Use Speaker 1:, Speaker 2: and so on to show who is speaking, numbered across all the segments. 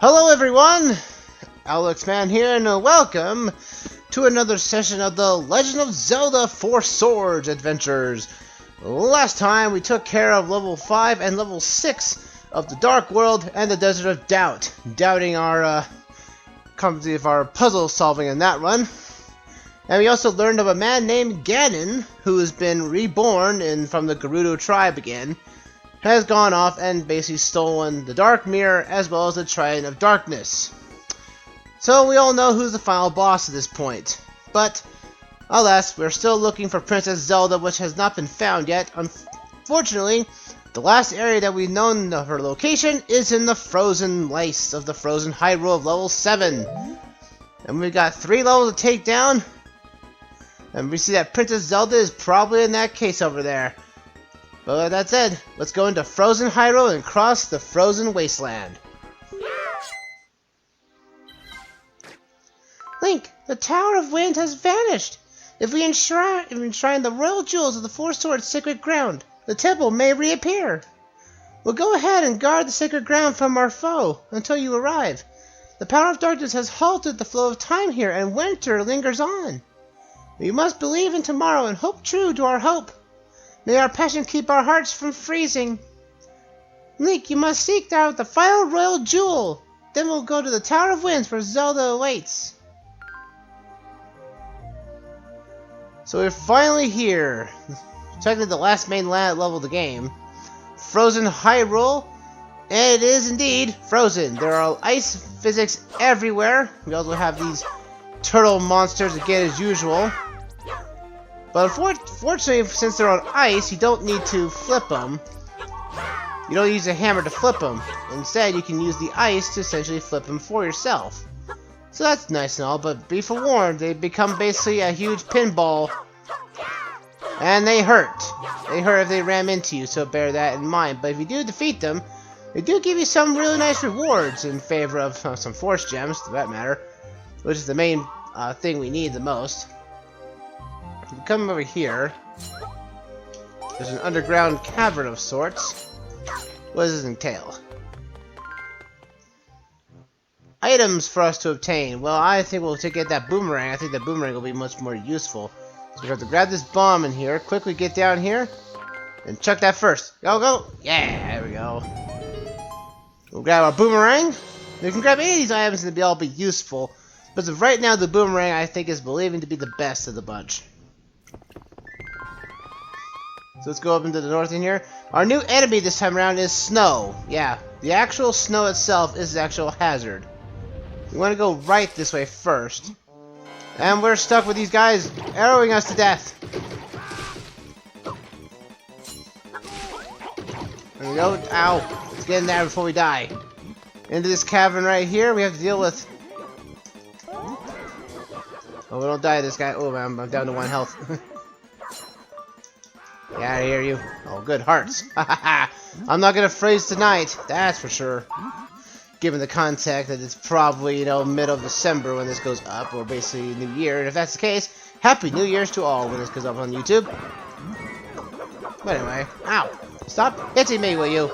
Speaker 1: Hello everyone! Alexman here, and welcome to another session of the Legend of Zelda Four Swords Adventures. Last time we took care of level 5 and level 6 of the Dark World and the Desert of Doubt, doubting our competency of our puzzle solving in that run. And we also learned of a man named Ganon, who has been reborn from the Gerudo tribe again, has gone off and basically stolen the Dark Mirror as well as the Trident of Darkness. So we all know who's the final boss at this point. But, alas, we're still looking for Princess Zelda, which has not been found yet. Unfortunately, the last area that we've known of her location is in the Frozen Lace of the Frozen Hyrule of level 7. And we've got 3 levels to take down. And we see that Princess Zelda is probably in that case over there. But with that said, let's go into Frozen Hyrule and cross the Frozen Wasteland. Link, the Tower of Wind has vanished. If we enshrine the royal jewels of the Four Swords sacred ground, the temple may reappear. We'll go ahead and guard the sacred ground from our foe until you arrive. The power of darkness has halted the flow of time here, and winter lingers on. We must believe in tomorrow and hope true to our hope. May our passion keep our hearts from freezing. Link, you must seek out the final royal jewel. Then we'll go to the Tower of Winds where Zelda awaits. So we're finally here. Technically the last main level of the game. Frozen Hyrule. And it is indeed frozen. There are ice physics everywhere. We also have these turtle monsters again as usual. But unfortunately, since they're on ice, you don't need to flip them. You don't use a hammer to flip them. Instead, you can use the ice to essentially flip them for yourself. So that's nice and all, but be forewarned, they become basically a huge pinball. And they hurt. They hurt if they ram into you, so bear that in mind. But if you do defeat them, they do give you some really nice rewards in favor of some Force Gems, to that matter. Which is the main thing we need the most. We come over here. There's an underground cavern of sorts. What does this entail? Items for us to obtain. Well, I think we'll get that boomerang. I think that boomerang will be much more useful. So we have to grab this bomb in here, quickly get down here, and chuck that first. Go, go! Yeah, there we go. We'll grab our boomerang. We can grab any of these items and they'll all be useful. But as of right now, the boomerang I think is believing to be the best of the bunch. So let's go up into the north in here. Our new enemy this time around is snow. Yeah, the actual snow itself is the actual hazard. We want to go right this way first. And we're stuck with these guys arrowing us to death. There we go. Ow. Let's get in there before we die. Into this cavern right here we have to deal with. Oh, we don't die this guy. Oh, man, I'm down to 1 health. Get out of here, you. Oh, good hearts. I'm not gonna freeze tonight, that's for sure. Given the context that it's probably, mid of December when this goes up, or basically New Year. And if that's the case, Happy New Year's to all when this goes up on YouTube. But anyway, ow. Stop hitting me, will you?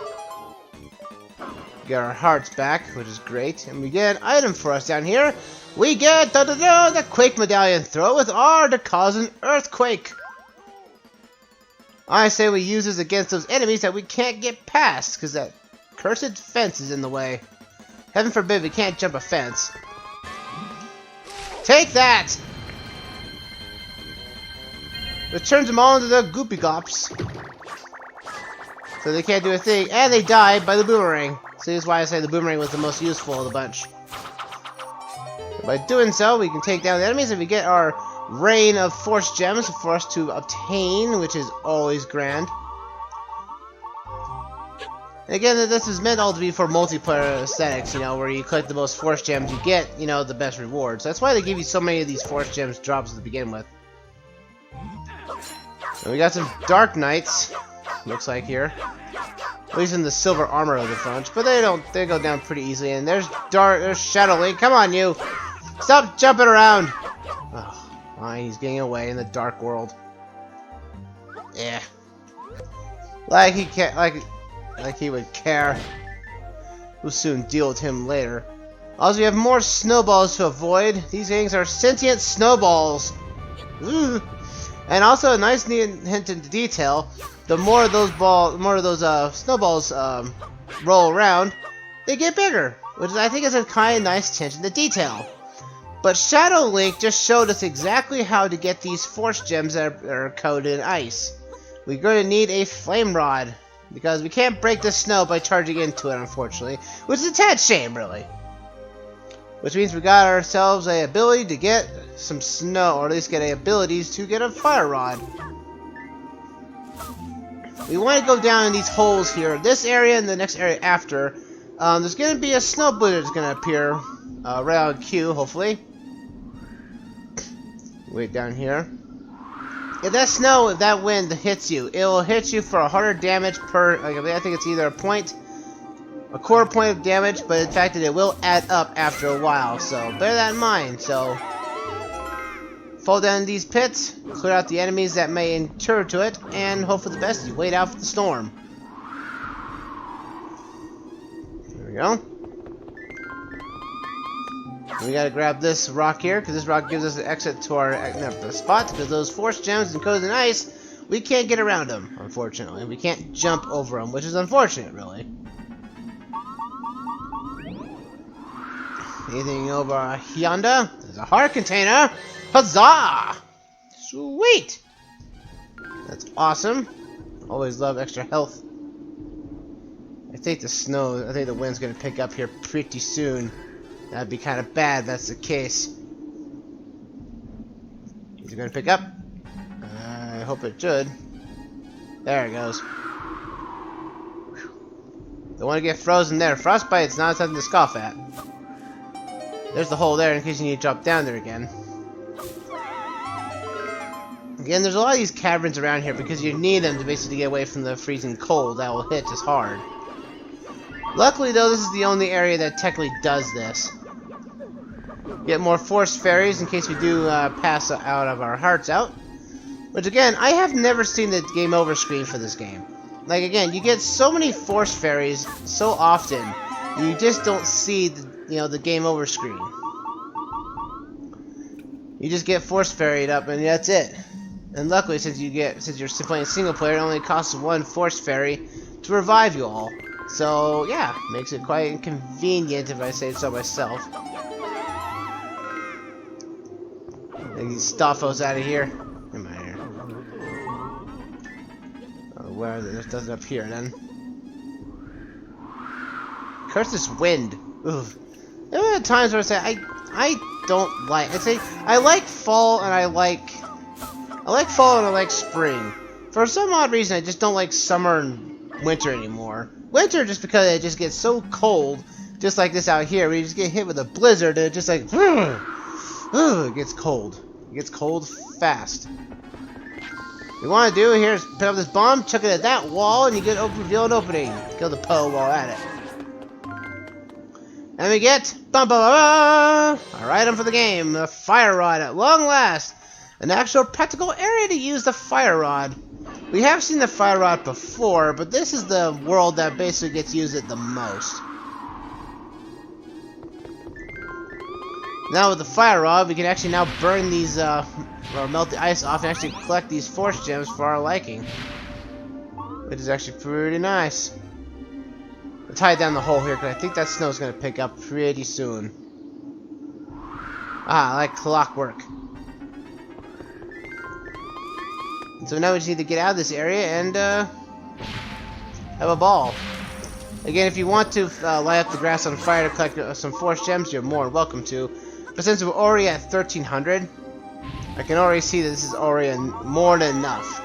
Speaker 1: Get our hearts back, which is great. And we get an item for us down here. We get the Quake Medallion. Throw it with R to cause an earthquake. I say we use this against those enemies that we can't get past, because that cursed fence is in the way. Heaven forbid we can't jump a fence. Take that! Which turns them all into the Goopy Gops. So they can't do a thing, and they died by the boomerang. So this is why I say the boomerang was the most useful of the bunch. By doing so, we can take down the enemies and we get our rain of Force Gems for us to obtain, which is always grand. And again, this is meant all to be for multiplayer aesthetics, where you collect the most Force Gems, you get, the best rewards. That's why they give you so many of these Force Gems drops to begin with. And we got some Dark Knights, looks like here. At least in the silver armor of the bunch, but they go down pretty easily. And there's Shadow Link. Come on, you! Stop jumping around! Oh, fine, he's getting away in the dark world. Yeah. Like he would care. We'll soon deal with him later. Also, you have more snowballs to avoid. These things are sentient snowballs. Ooh. And also, a nice neat hint into detail. The more of those snowballs roll around, they get bigger, which I think is a kind of nice attention to detail. But Shadow Link just showed us exactly how to get these force gems that are coated in ice. We're going to need a flame rod, because we can't break the snow by charging into it, unfortunately, which is a tad shame, really. Which means we got ourselves a ability to get some snow, or at least get a abilities to get a fire rod. We want to go down in these holes here, this area and the next area after. There's going to be a snow blizzard that's going to appear right on cue, hopefully. Wait down here. If that wind hits you, it will hit you for 100 damage per. I think it's either a quarter point of damage, but in fact it will add up after a while. So bear that in mind. So fall down these pits, clear out the enemies that may enter to it, and hope for the best. You wait out for the storm. There we go. We gotta grab this rock here, because this rock gives us an exit to our spot, because those force gems and coated in ice, we can't get around them, unfortunately. We can't jump over them, which is unfortunate, really. Anything over yonder? There's a heart container! Huzzah! Sweet! That's awesome. Always love extra health. I think the wind's gonna pick up here pretty soon. That'd be kind of bad if that's the case. Is it gonna pick up? I hope it should. There it goes. Don't want to get frozen there. Frostbite's not something to scoff at. There's the hole there in case you need to drop down there again. Again, there's a lot of these caverns around here because you need them to basically get away from the freezing cold that will hit as hard. Luckily, though, this is the only area that technically does this. Get more force fairies in case we do pass out of our hearts out. Which, again, I have never seen the game over screen for this game. Like, again, you get so many force fairies so often, you just don't see the game over screen. You just get force ferried up, and that's it. And luckily, since you're playing single player, it only costs one force fairy to revive you all. So, yeah, makes it quite inconvenient if I say so myself. Get these Stoffos out of here. Come on here. Oh, where is it? This doesn't appear then. Curse this wind. Ugh. There are times where I say I don't like. I like fall and I like fall and I like spring. For some odd reason, I just don't like summer and winter anymore. Winter just because it just gets so cold, just like this out here, where you just get hit with a blizzard and it just like, it gets cold. It gets cold fast. What you want to do here is pick up this bomb, chuck it at that wall, and you get reveal an opening. Kill the Poe while at it. And we get our item for the game, the fire rod at long last. An actual practical area to use the fire rod. We have seen the fire rod before, but this is the world that basically gets used it the most. Now with the fire rod, we can actually now burn these, or melt the ice off and actually collect these force gems for our liking. Which is actually pretty nice. I'll tie down the hole here, because I think that snow's going to pick up pretty soon. Ah, like clockwork. So now we just need to get out of this area and have a ball. Again, if you want to light up the grass on fire to collect some force gems, you're more than welcome to. But since we're already at 1300, I can already see that this is already more than enough.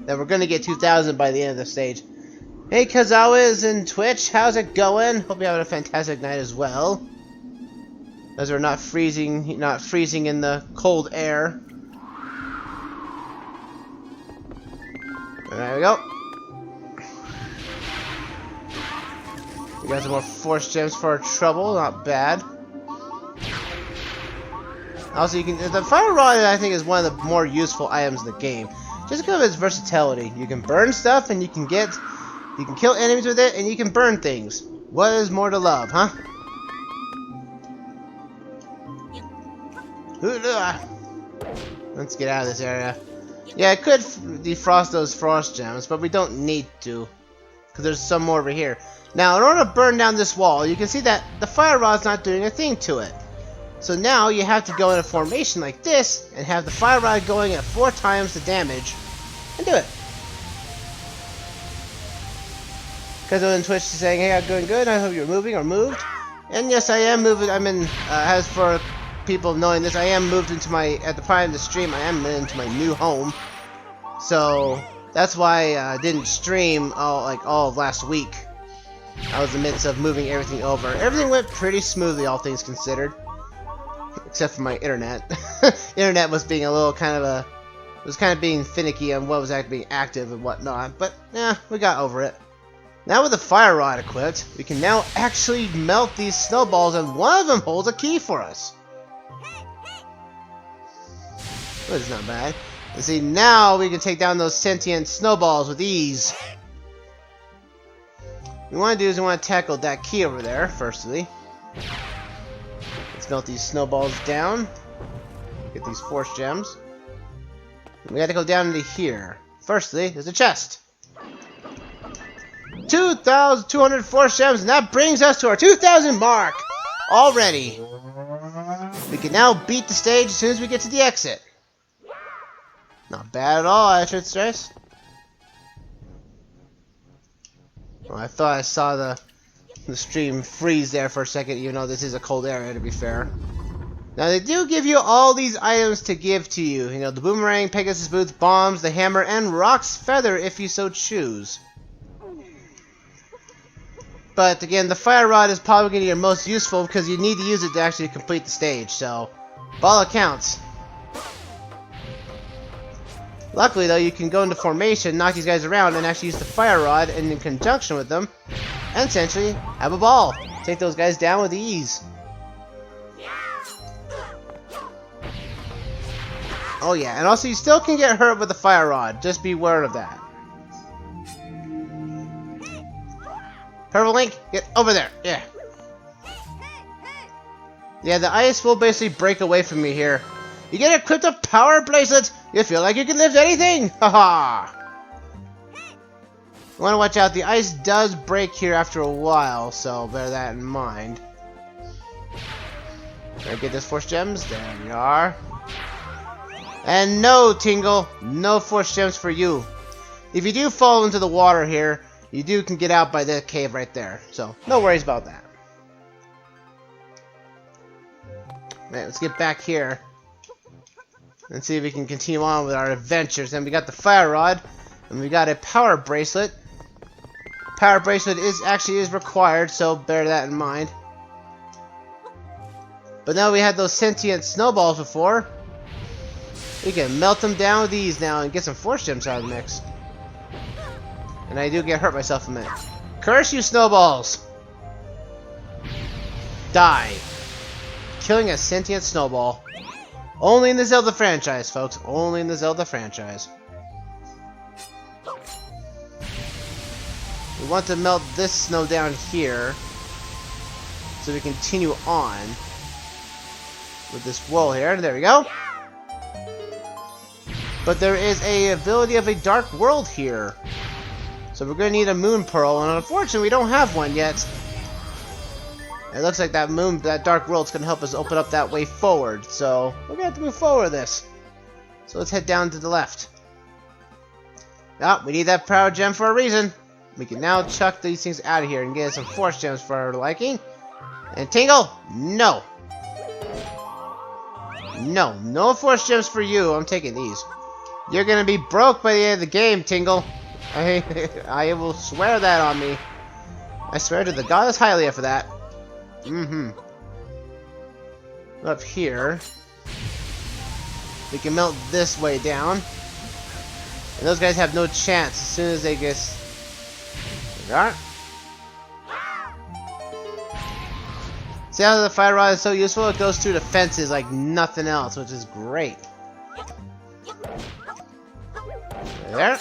Speaker 1: That we're going to get 2000 by the end of the stage. Hey Kazawas in Twitch, how's it going? Hope you're having a fantastic night as well. As we're not freezing in the cold air. There we go. We got some more force gems for our trouble, not bad. Also, the fire rod I think is one of the more useful items in the game, just because of its versatility. You can burn stuff, and you can kill enemies with it, and you can burn things. What is more to love, huh? Let's get out of this area. Yeah, I could defrost those frost gems, but we don't need to. Because there's some more over here. Now, in order to burn down this wall, you can see that the fire rod's not doing a thing to it. So now you have to go in a formation like this, and have the fire rod going at 4 times the damage, and do it. Because on Twitch is saying, hey, I'm doing good, I hope you're moving or moved. And yes, I am moving. I'm in, as for people knowing this, I am moved into my, at the time of the stream, I am into my new home. So, that's why I didn't stream all of last week. I was in the midst of moving everything over. Everything went pretty smoothly, all things considered. Except for my internet. Internet was being a little was kind of being finicky on what was actually being active and whatnot. But, yeah, we got over it. Now with the fire rod equipped, we can now actually melt these snowballs, and one of them holds a key for us. Well, it's not bad. And see, now we can take down those sentient snowballs with ease. What we want to do is we want to tackle that key over there, firstly. Let's melt these snowballs down. Get these force gems. We got to go down into here. Firstly, there's a chest. 2,200 force gems, and that brings us to our 2,000 mark already. We can now beat the stage as soon as we get to the exit. Not bad at all, I should stress. Well, I thought I saw the stream freeze there for a second, even though this is a cold area, to be fair. Now, they do give you all these items to give to you. You know, the boomerang, Pegasus boots, bombs, the hammer, and Rock's feather if you so choose. But again, the fire rod is probably going to be your most useful because you need to use it to actually complete the stage, so by all accounts. Luckily though, you can go into formation, knock these guys around, and actually use the fire rod in conjunction with them, and essentially have a ball. Take those guys down with ease. Oh yeah, and also you still can get hurt with the fire rod, just be aware of that. Purple Link, get over there. Yeah. Yeah, the ice will basically break away from me here. You get equipped a power bracelet, you feel like you can lift anything. Haha. You want to watch out. The ice does break here after a while, so bear that in mind. Can I get those force gems? There we are. And no, Tingle, no force gems for you. If you do fall into the water here, you can get out by the cave right there, so no worries about that. Right, let's get back here and see if we can continue on with our adventures. And we got the fire rod, and we got a power bracelet. Power bracelet is required, so bear that in mind. But now we had those sentient snowballs before. We can melt them down with these now and get some force gems out of the mix. And I do get hurt myself a minute. Curse you, snowballs! Die. Killing a sentient snowball. Only in the Zelda franchise, folks. Only in the Zelda franchise. We want to melt this snow down here, so we continue on with this wall here. There we go. But there is a ability of a dark world here. So we're going to need a moon pearl, and unfortunately we don't have one yet. It looks like that dark world's going to help us open up that way forward. So we're going to have to move forward with this. So let's head down to the left. Ah, we need that power gem for a reason. We can now chuck these things out of here and get some force gems for our liking. And Tingle, no. No force gems for you. I'm taking these. You're going to be broke by the end of the game, Tingle. I will swear that on me. I swear to the goddess Hylia for that. Up here, we can melt this way down. And those guys have no chance as soon as they get... There we are. See how the fire rod is so useful? It goes through the fences like nothing else, which is great. There.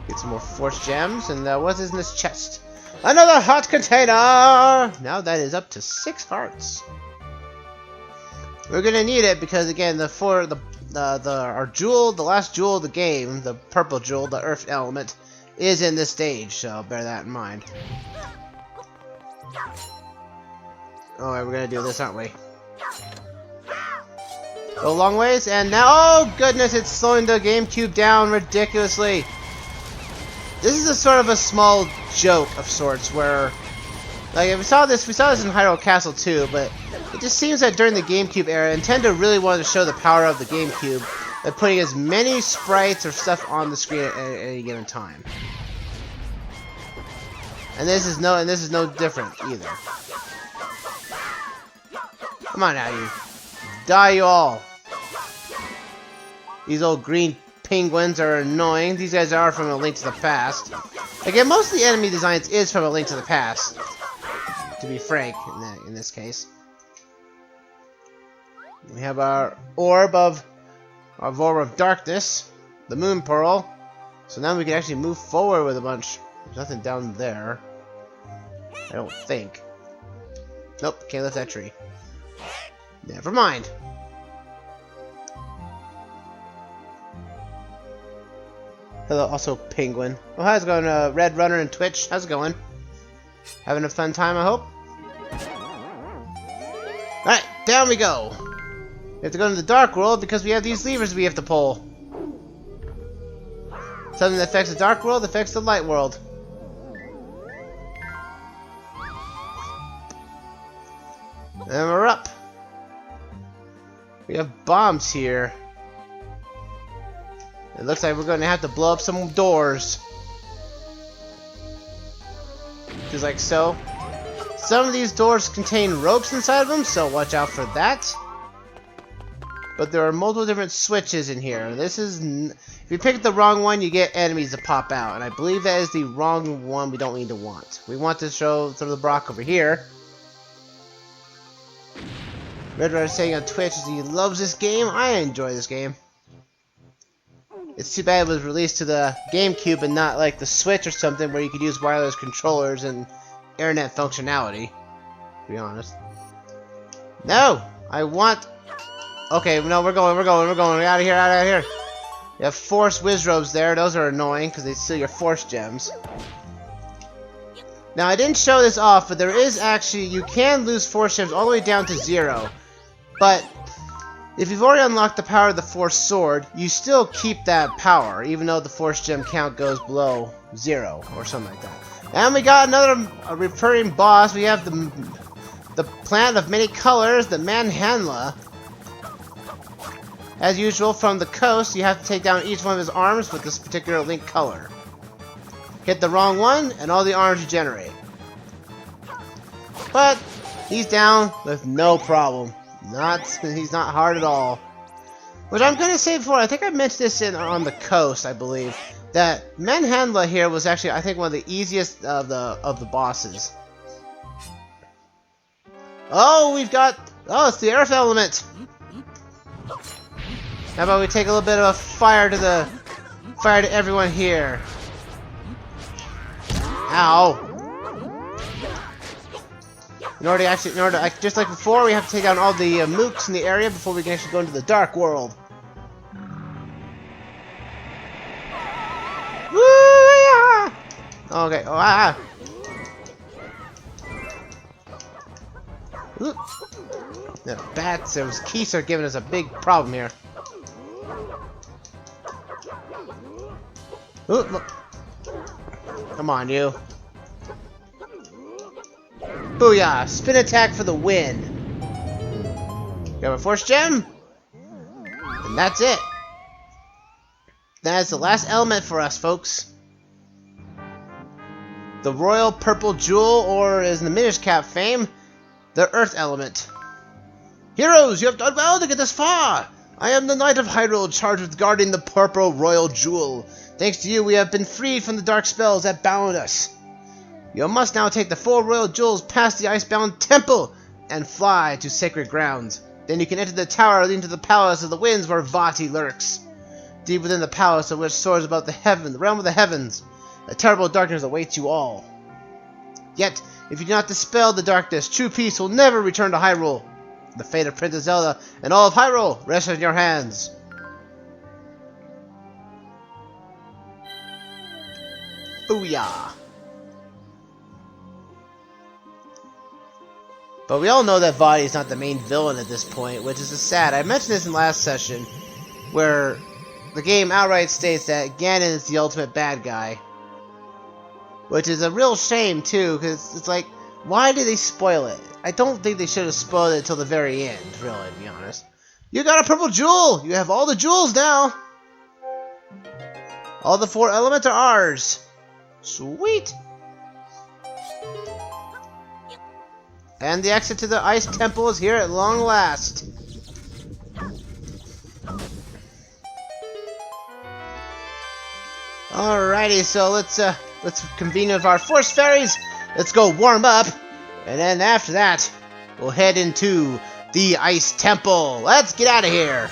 Speaker 1: Get some more force gems, and what is in this chest? Another heart container! Now that is up to 6 hearts. We're gonna need it because again, our jewel, the last jewel of the game, the purple jewel, the earth element, is in this stage. So bear that in mind. Alright, we're gonna do this, aren't we? Go a long ways, and now, oh goodness, it's slowing the GameCube down ridiculously. This is a sort of a small joke of sorts, where, like, we saw this in Hyrule Castle too, but it just seems that during the GameCube era, Nintendo really wanted to show the power of the GameCube by putting as many sprites or stuff on the screen at any given time. And this is no different either. Come on now, you. Die, you all. These old green penguins are annoying. These guys are from A Link to the Past. Again, most of the enemy designs is from A Link to the Past, to be frank, in this case. We have our orb of darkness, the moon pearl. So now we can actually move forward with a bunch. There's nothing down there. I don't think. Nope, can't lift that tree. Never mind. Hello, also Penguin. Oh, how's it going, Red Runner and Twitch? How's it going? Having a fun time, I hope? Alright, down we go. We have to go into the dark world because we have these levers we have to pull. Something that affects the dark world affects the light world. And we're up. We have bombs here. It looks like we're going to have to blow up some doors. Just like so. Some of these doors contain ropes inside of them, so watch out for that. But there are multiple different switches in here. This is... if you pick the wrong one, you get enemies to pop out. And I believe that is the wrong one we don't need to want. We want to show through the Brock over here. Red Runner saying on Twitch he loves this game. I enjoy this game. It's too bad it was released to the GameCube and not like the Switch or something where you could use wireless controllers and internet functionality. To be honest. No! I want... okay, no, we're going. Out of here. You have Force Wizrobes there. Those are annoying because they steal your Force Gems. Now, I didn't show this off, but there is actually... you can lose Force Gems all the way down to 0. But if you've already unlocked the power of the Force Sword, you still keep that power, even though the Force Gem count goes below 0 or something like that. And we got another recurring boss. We have the plant of many colors, the Manhandla. As usual, from the coast, you have to take down each one of his arms with this particular link color. Hit the wrong one, and all the arms regenerate. But he's down with no problem. He's not hard at all. Which I'm gonna say before, I think I mentioned this on the coast, I believe, that Manhandla here was actually, I think, one of the easiest of the bosses. Oh, it's the earth element. How about we take a little bit of fire to everyone here? Ow! In order to, just like before, we have to take down all the mooks in the area before we can actually go into the dark world. Woo! Yeah! Okay. Oh, ah! Ooh. The bats, those keys are giving us a big problem here. Ooh, look. Come on, you. Booyah! Spin attack for the win. Grab a Force Gem. And that's it. That is the last element for us, folks. The Royal Purple Jewel, or as in the Minish Cap fame, the Earth Element. Heroes, you have done well to get this far! I am the Knight of Hyrule, charged with guarding the Purple Royal Jewel. Thanks to you, we have been freed from the dark spells that bound us. You must now take the 4 royal jewels past the icebound temple and fly to sacred grounds. Then you can enter the tower leading to the palace of the winds where Vati lurks. Deep within the palace of which soars above the realm of the heavens, a terrible darkness awaits you all. Yet, if you do not dispel the darkness, true peace will never return to Hyrule. The fate of Princess Zelda and all of Hyrule rests in your hands. Booyah! But we all know that Vaati is not the main villain at this point, which is sad. I mentioned this in last session, where the game outright states that Ganon is the ultimate bad guy. Which is a real shame, too, because it's like, why did they spoil it? I don't think they should have spoiled it until the very end, really, to be honest. You got a purple jewel! You have all the jewels now! All the 4 elements are ours! Sweet! And the exit to the Ice Temple is here at long last. Alrighty, so let's convene with our Force Fairies. Let's go warm up, and then after that, we'll head into the Ice Temple. Let's get out of here.